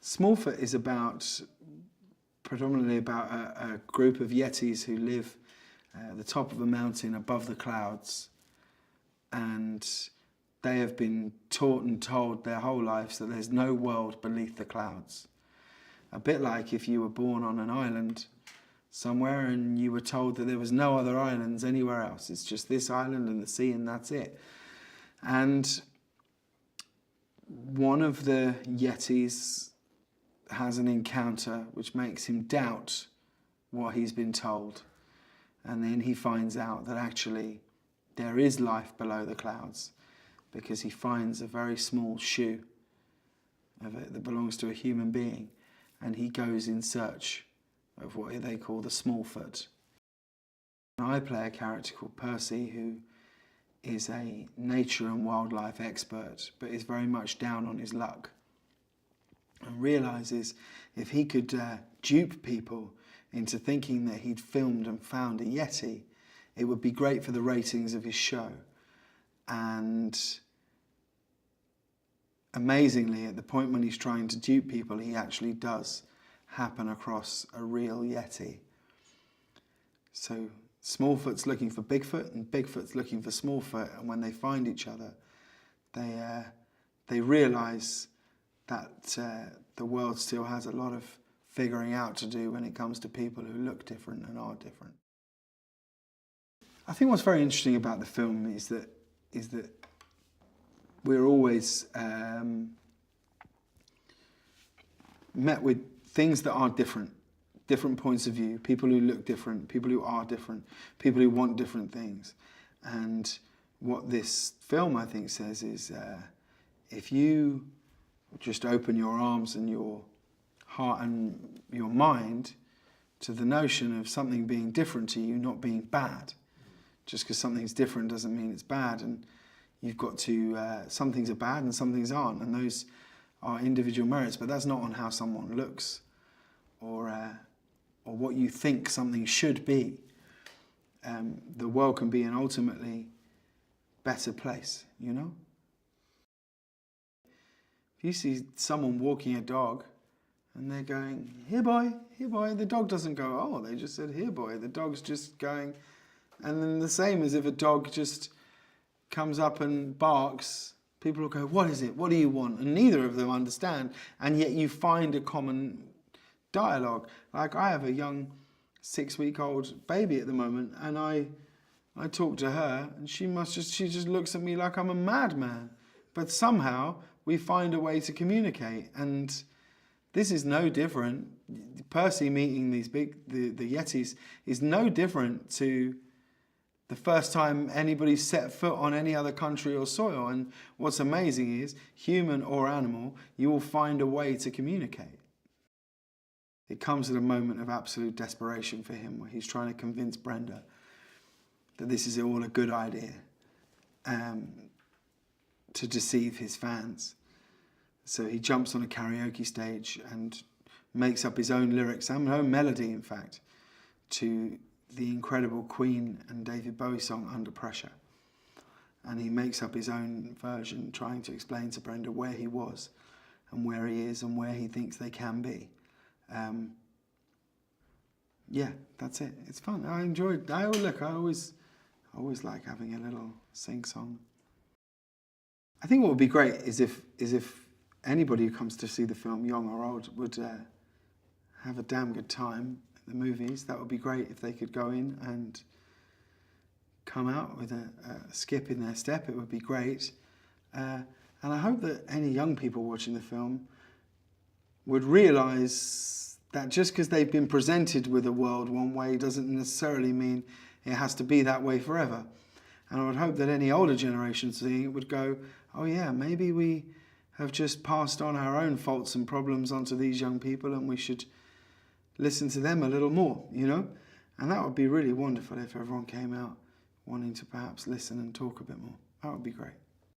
Smallfoot is predominantly about a group of Yetis who live at the top of a mountain above the clouds, and they have been taught and told their whole lives that there's no world beneath the clouds. A bit like if you were born on an island somewhere and you were told that there was no other islands anywhere else. It's just this island and the sea, and that's it. And one of the Yetis has an encounter which makes him doubt what he's been told. And then he finds out that actually there is life below the clouds, because he finds a very small shoe that belongs to a human being, and he goes in search of what they call the Smallfoot. I play a character called Percy, who is a nature and wildlife expert, but is very much down on his luck, and realises if he could dupe people into thinking that he'd filmed and found a Yeti, it would be great for the ratings of his show. And amazingly, at the point when he's trying to dupe people, he actually does happen across a real Yeti. So Smallfoot's looking for Bigfoot, and Bigfoot's looking for Smallfoot, and when they find each other, they realise that the world still has a lot of figuring out to do when it comes to people who look different and are different. I think what's very interesting about the film is that we're always met with things that are different points of view, people who look different, people who are different, people who want different things. And what this film, I think, says is if you just open your arms and your heart and your mind to the notion of something being different to you, not being bad. Just because something's different doesn't mean it's bad, and you've got to, some things are bad and some things aren't, and those are individual merits, but that's not on how someone looks or what you think something should be. The world can be an ultimately better place, you know? If you see someone walking a dog and they're going, here boy, the dog doesn't go, oh, they just said here boy. The dog's just going, and then the same as if a dog just comes up and barks, people will go, what is it? What do you want? And neither of them understand, and yet you find a common dialogue. Like I have a young 6-week-old baby at the moment, and I talk to her, and she just looks at me like I'm a madman. But somehow we find a way to communicate, and this is no different. Percy meeting the Yetis is no different to the first time anybody set foot on any other country or soil. And what's amazing is, human or animal, you will find a way to communicate. It comes at a moment of absolute desperation for him, where he's trying to convince Brenda that this is all a good idea, to deceive his fans. So he jumps on a karaoke stage and makes up his own lyrics, and own melody, in fact, to the incredible Queen and David Bowie song, Under Pressure. And he makes up his own version, trying to explain to Brenda where he was and where he is and where he thinks they can be. Yeah, that's it. It's fun. I enjoyed. I always like having a little sing-song. I think what would be great is if anybody who comes to see the film, young or old, would have a damn good time at the movies. That would be great if they could go in and come out with a skip in their step. It would be great. And I hope that any young people watching the film would realise that just because they've been presented with a world one way doesn't necessarily mean it has to be that way forever. And I would hope that any older generation seeing it would go, oh yeah, maybe we have just passed on our own faults and problems onto these young people, and we should listen to them a little more, you know? And that would be really wonderful if everyone came out wanting to perhaps listen and talk a bit more. That would be great.